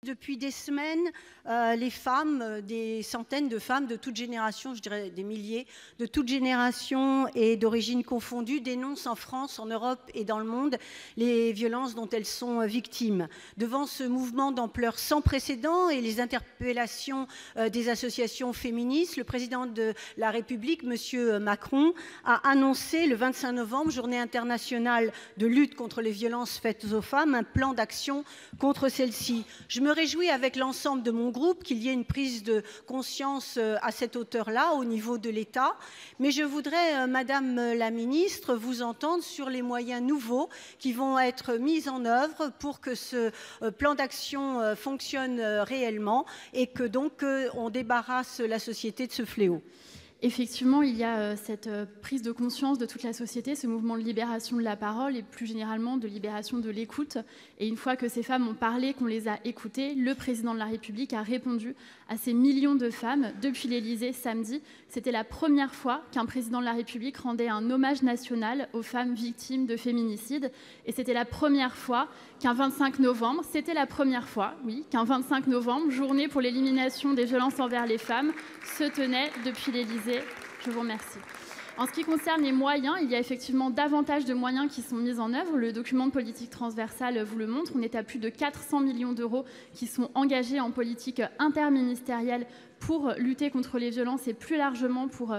Depuis des semaines, les femmes, des centaines de femmes de toute génération, je dirais des milliers, de toute génération et d'origine confondue, dénoncent en France, en Europe et dans le monde les violences dont elles sont victimes. Devant ce mouvement d'ampleur sans précédent et les interpellations des associations féministes, le président de la République, M. Macron, a annoncé le 25 novembre, journée internationale de lutte contre les violences faites aux femmes, un plan d'action contre celles-ci. Je me réjouis avec l'ensemble de mon groupe qu'il y ait une prise de conscience à cette hauteur-là au niveau de l'État. Mais je voudrais, Madame la Ministre, vous entendre sur les moyens nouveaux qui vont être mis en œuvre pour que ce plan d'action fonctionne réellement et que donc on débarrasse la société de ce fléau. Effectivement, il y a cette prise de conscience de toute la société, ce mouvement de libération de la parole et plus généralement de libération de l'écoute. Et une fois que ces femmes ont parlé, qu'on les a écoutées, le président de la République a répondu à ces millions de femmes depuis l'Élysée samedi. C'était la première fois qu'un président de la République rendait un hommage national aux femmes victimes de féminicide. Et c'était la première fois qu'un 25 novembre, qu'un 25 novembre, journée pour l'élimination des violences envers les femmes, se tenait depuis l'Élysée. Je vous remercie. En ce qui concerne les moyens, il y a effectivement davantage de moyens qui sont mis en œuvre. Le document de politique transversale vous le montre. On est à plus de 400 millions d'euros qui sont engagés en politique interministérielle pour lutter contre les violences et plus largement pour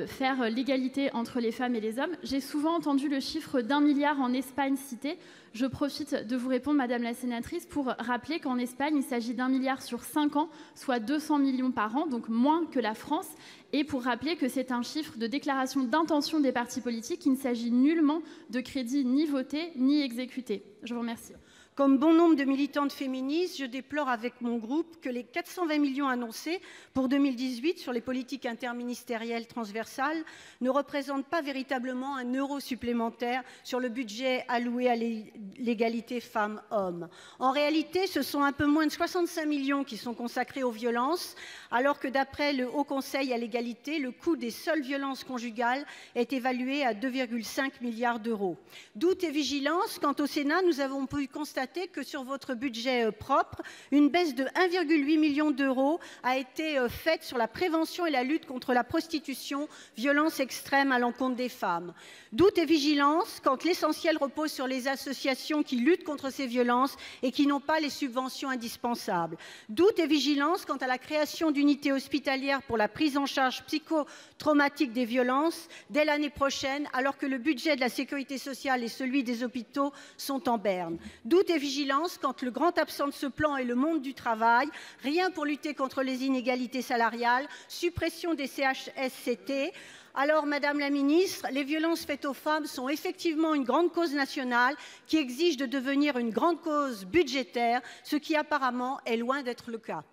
faire l'égalité entre les femmes et les hommes. J'ai souvent entendu le chiffre d'1 milliard en Espagne cité. Je profite de vous répondre, Madame la Sénatrice, pour rappeler qu'en Espagne, il s'agit d'1 milliard sur 5 ans, soit 200 millions par an, donc moins que la France. Et pour rappeler que c'est un chiffre de déclaration d'intention des partis politiques, il ne s'agit nullement de crédits ni votés ni exécutés. Je vous remercie. Comme bon nombre de militantes féministes, je déplore avec mon groupe que les 420 millions annoncés pour 2018 sur les politiques interministérielles transversales ne représentent pas véritablement un euro supplémentaire sur le budget alloué à l'égalité femmes-hommes. En réalité, ce sont un peu moins de 65 millions qui sont consacrés aux violences, alors que d'après le Haut Conseil à l'égalité, le coût des seules violences conjugales est évalué à 2,5 milliards d'euros. Doute et vigilance, quant au Sénat, nous avons pu constater que sur votre budget propre, une baisse de 1,8 million d'euros a été faite sur la prévention et la lutte contre la prostitution, violence extrême à l'encontre des femmes. Doute et vigilance quand l'essentiel repose sur les associations qui luttent contre ces violences et qui n'ont pas les subventions indispensables. Doute et vigilance quant à la création d'unités hospitalières pour la prise en charge psychotraumatique des violences dès l'année prochaine, alors que le budget de la sécurité sociale et celui des hôpitaux sont en berne. Doute et vigilance quand le grand absent de ce plan est le monde du travail, rien pour lutter contre les inégalités salariales, suppression des CHSCT. Alors, Madame la Ministre, les violences faites aux femmes sont effectivement une grande cause nationale qui exige de devenir une grande cause budgétaire, ce qui apparemment est loin d'être le cas.